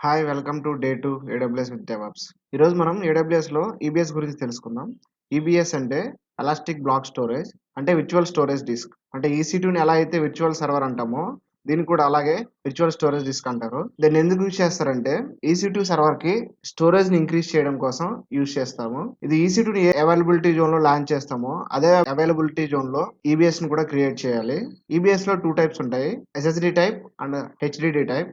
Hi! Welcome to day 2 AWS with DevOps. ఈరోజు మనం ఏడబ్ల్యూఎస్‌లో EBS గురించి తెలుసుకుందాం. ఈబీఎస్ అంటే ఎలాస్టిక్ బ్లాక్ స్టోరేజ్ అంటే విర్చువల్ స్టోరేజ్ డిస్క్. అంటే ఈసీ2ని ఎలా అయితే విర్చువల్ సర్వర్ అంటామో, దీన్ని కూడా అలాగే విర్చువల్ స్టోరేజ్ డిస్క్ అంటారు. దీన్ని ఎందుకు యూజ్ చేస్తారంటే ఈసీ2 సర్వర్‌కి స్టోరేజ్‌ని ఇంక్రీజ్ చేయడం కోసం యూజ్ చేస్తాము. ఇది ఈసీ2ని ఏ అవైలబిలిటీ జోన్‌లో లాంచ్ చేస్తామో, అదే అవైలబిలిటీ జోన్‌లో ఈబీఎస్‌ని కూడా క్రియేట్ చేయాలి. ఈబీఎస్‌లో 2 టైప్స్ ఉంటాయి. SSD type and HDD type.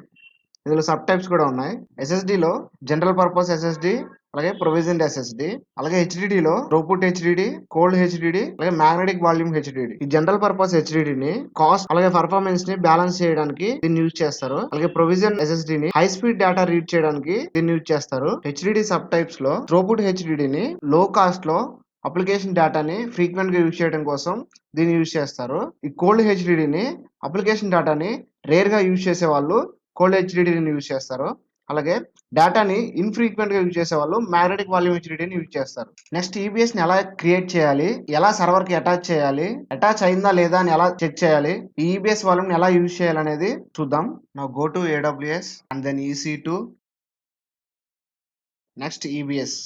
ఇందులో సబ్ టైప్స్ కూడా ఉన్నాయి. ఎస్ఎస్‌డిలో జనరల్ పర్పస్ ఎస్ఎస్‌డి, అలాగే ప్రొవిజన్డ్ ఎస్ఎస్‌డి, అలాగే హెచ్‌డిడిలో థ్రోపుట్ హెచ్‌డిడి, కోల్డ్ హెచ్‌డిడి, అలాగే మాగ్నెటిక్ వాల్యూమ్ హెచ్‌డిడి. ఈ జనరల్ పర్పస్ హెచ్‌డిడిని కాస్ట్ అలాగే పర్ఫార్మెన్స్ ని బ్యాలెన్స్ చేయడానికి దీన్ని యూజ్ చేస్తారు. అలాగే ప్రొవిజన్ ఎస్ఎస్‌డిని హై స్పీడ్ డేటా రీడ్ చేయడానికి దీన్ని యూజ్ చేస్తారు. హెచ్‌డిడి సబ్ టైప్స్ లో థ్రోపుట్ హెచ్‌డిడిని లో కాస్ట్ లో అప్లికేషన్ డేటాని ఫ్రీక్వెంట్ గా యూజ్ చేయడం కోసం దీన్ని యూజ్ చేస్తారు. ఈ కోల్డ్ హెచ్‌డిడిని అప్లికేషన్ డేటాని రేర్ గా యూజ్ చేసే వాళ్ళు కోల్డ్ హెచ్‌డిడిని యూజ్ చేస్తారు. అలాగే డేటాని ఇన్‌ఫ్రీక్వెంట్‌గా యూజ్ చేసేవాళ్ళు మాగ్నెటిక్ వాల్యూమ్ హెచ్‌డిడిని యూజ్ చేస్తారు. నెక్స్ట్ ఈబీఎస్‌ని ఎలా క్రియేట్ చేయాలి? ఎలా సర్వర్‌కి అటాచ్ చేయాలి? అటాచ్ అయిందా లేదా అని ఎలా చెక్ చేయాలి? ఈ ఈబీఎస్ వాల్యూమ్‌ని ఎలా యూజ్ చేయాలనేది చూద్దాం. Now go to AWS and then EC2 next EBS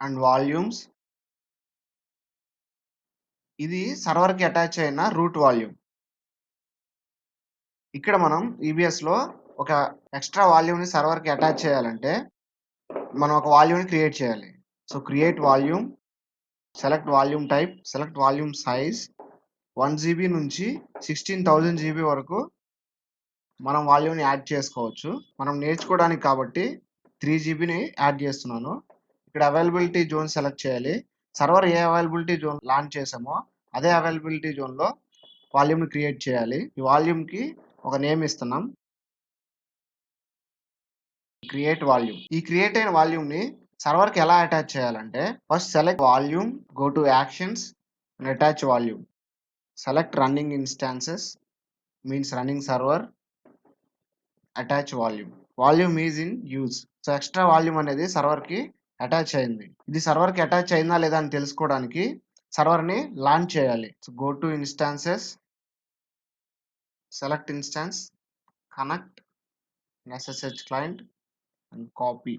and volumes. ఇది సర్వర్‌కి అటాచ్ అయిన రూట్ వాల్యూమ్. ఇక్కడ మనం ఈబీఎస్‌లో ఒక ఎక్స్‌ట్రా వాల్యూమ్‌ని సర్వర్‌కి అటాచ్ చేయాలంటే మనం ఒక వాల్యూమ్‌ని క్రియేట్ చేయాలి. So create volume, select volume type, select volume size 1 GB నుంచి 16,000 జీబీ వరకు మనం వాల్యూమ్‌ని యాడ్ చేసుకోవచ్చు. మనం నేర్చుకోవడానికి కాబట్టి 3 జీబీని యాడ్ చేస్తున్నాను. ఇక్కడ అవైలబిలిటీ జోన్ సెలెక్ట్ చేయాలి. సర్వర్ ఏ అవైలబిలిటీ జోన్ లాంచ్ చేసామో అదే అవైలబిలిటీ జోన్‌లో వాల్యూమ్‌ని క్రియేట్ చేయాలి. ఈ వాల్యూమ్‌కి ఒక నేమ్ ఇస్తున్నాం. Create volume. ఈ క్రియేట్ అయిన వాల్యూమ్‌ని సర్వర్‌కి ఎలా అటాచ్ చేయాలంటే first select volume, go to actions and attach volume. Select running instances means running server, attach volume. Volume is in use. So extra volume అనేది సర్వర్‌కి అటాచ్ అయింది. ఇది సర్వర్‌కి అటాచ్ అయిందా లేదా అని తెలుసుకోవడానికి సర్వర్‌ని లాంచ్ చేయాలి. So go to instances, select instance, connect SSH client and copy.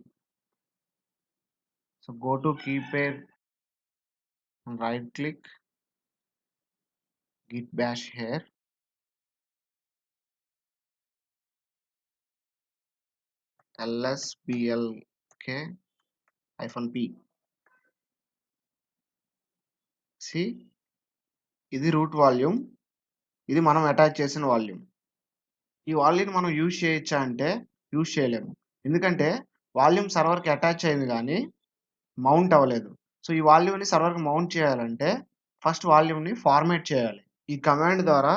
So go to key pair and right click, git bash here, lsblk -p. See, ఇది రూట్ వాల్యూమ్, ఇది మనం అటాచ్ చేసిన వాల్యూమ్. ఈ వాల్యూమ్‌ని మనం యూజ్ చేయొచ్చా అంటే use చేయలేము. ఎందుకంటే వాల్యూమ్ సర్వర్‌కి అటాచ్ అయింది గానీ మౌంట్ అవ్వలేదు. సో ఈ వాల్యూమ్‌ని సర్వర్‌కి మౌంట్ చేయాలంటే ఫస్ట్ వాల్యూమ్‌ని ఫార్మాట్ చేయాలి. ఈ కమాండ్ ద్వారా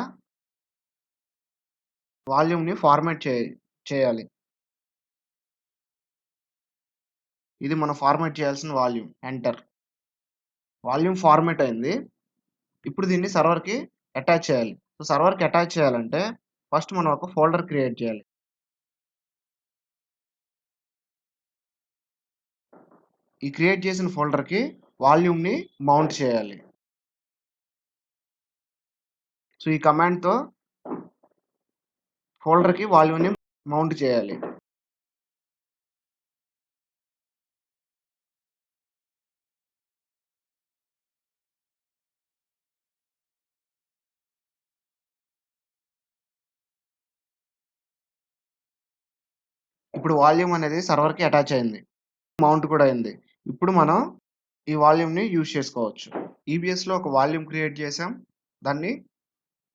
వాల్యూమ్‌ని ఫార్మాట్ చేయాలి. ఇది మనం ఫార్మాట్ చేయాల్సిన వాల్యూమ్. ఎంటర్. వాల్యూమ్ ఫార్మాట్ అయింది. ఇప్పుడు దీన్ని సర్వర్‌కి అటాచ్ చేయాలి. సో సర్వర్‌కి అటాచ్ చేయాలంటే ఫస్ట్ మనం ఒక ఫోల్డర్ క్రియేట్ చేయాలి. ఈ క్రియేట్ చేసిన ఫోల్డర్‌కి వాల్యూమ్‌ని మౌంట్ చేయాలి. సో ఈ కమాండ్‌తో ఫోల్డర్‌కి వాల్యూమ్‌ని మౌంట్ చేయాలి. ఇప్పుడు వాల్యూమ్ అనేది సర్వర్‌కి అటాచ్ అయింది. మౌంట్ కూడా అయింది. ఇప్పుడు మనం ఈ వాల్యూమ్‌ని యూజ్ చేసుకోవచ్చు. ఈబీఎస్‌లో ఒక వాల్యూమ్ క్రియేట్ చేసాం. దాన్ని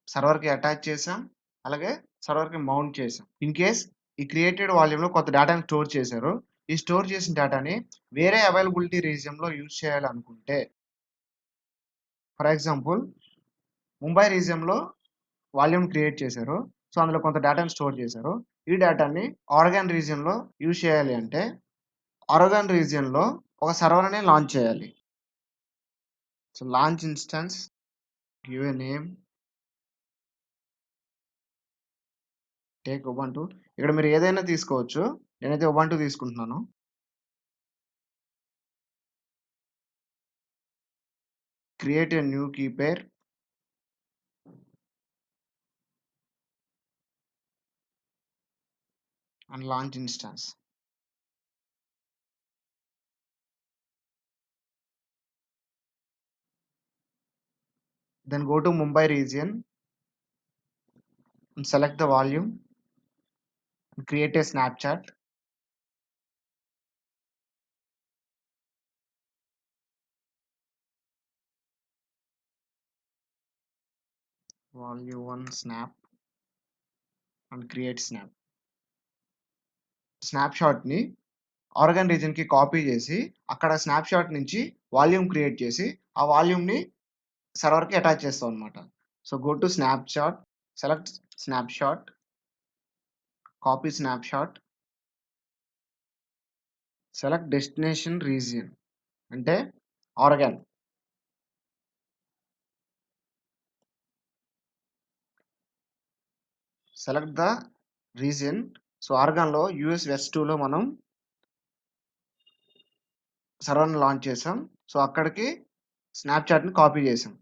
సర్వర్‌కి అటాచ్ చేసాం. అలాగే సర్వర్‌కి మౌంట్ చేసాం. ఇన్ కేస్ ఈ క్రియేటెడ్ వాల్యూమ్‌లో కొంత డేటాని స్టోర్ చేశారు. ఈ స్టోర్ చేసిన డేటాని వేరే అవైలబిలిటీ రీజియన్‌లో యూజ్ చేయాలనుకుంటే ఫర్ ఎగ్జాంపుల్ ముంబై రీజియన్‌లో వాల్యూమ్ క్రియేట్ చేశారు. సో, అందులో కొంత డేటాని స్టోర్ చేశారు. ఈ డేటాని ఆరెగాన్ రీజియన్‌లో యూజ్ చేయాలి అంటే ఆరెగాన్ రీజియన్‌లో ఒక సర్వర్‌ని లాంచ్ చేయాలి. So, launch instance, give a name, take Ubuntu. ఇక్కడ మీరు ఏదైనా తీసుకోవచ్చు. నేనైతే ఉబంటు తీసుకుంటున్నాను. Create a new key pair. and launch instance. Then go to Mumbai region and select the volume and create a snapshot. Volume 1 snap and create snapshot ని organ reason కి copy చేసి అక్కడ స్నాప్షాట్ నుంచి volume create చేసి ఆ volume ని server కి attach చేస్తాం అనమాట. So go to snapshot, select snapshot, copy snapshot, select destination region అంటే Oregon, select the region. So Oregon లో యూఎస్ వెస్ట్ 2 లో మనం సర్వర్ని లాంచ్ చేసాం. సో అక్కడికి స్నాప్చాట్ ని కాపీ చేసాం.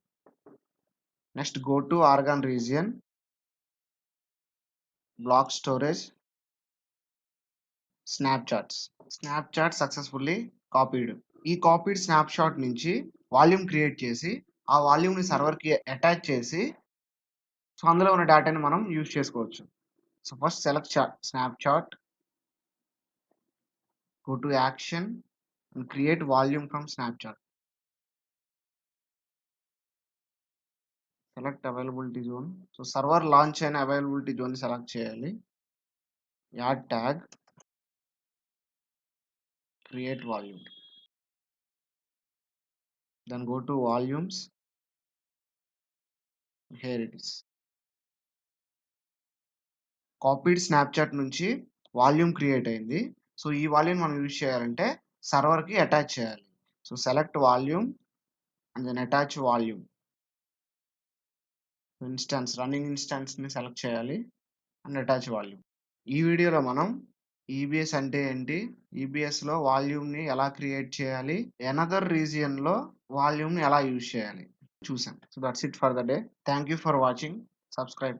Next go to Oregon region, block storage, snapshots. Snapshot successfully copied. ఈ కాపీడ్ స్నాప్షాట్ నుంచి వాల్యూమ్ క్రియేట్ చేసి ఆ వాల్యూమ్ ని సర్వర్ కి అటాచ్ చేసి సో అందులో ఉన్న డేటాని మనం యూజ్ చేసుకోవచ్చు. So first select snapshot, go to action and create volume from snapshot. Select availability zone. So server launch and availability zone select cheyali. Add tag, create volume. Then go to volumes. Here it is. Copied snapchat నుంచి volume create అయింది. So ఈ volume మనం use చేయాలంటే server కి attach చేయాలి. So select volume and then attach volume. Instance running instance ని select చేయాలి and attach volume. ఈ వీడియోలో మనం ఈబిఎస్ అంటే ఏంటి, ఈబిఎస్లో వాల్యూమ్ని ఎలా క్రియేట్ చేయాలి, ఎనదర్ రీజియన్లో వాల్యూమ్ని ఎలా యూజ్ చేయాలి చూసాం. So that's it for the day. Thank you for watching. Subscribe.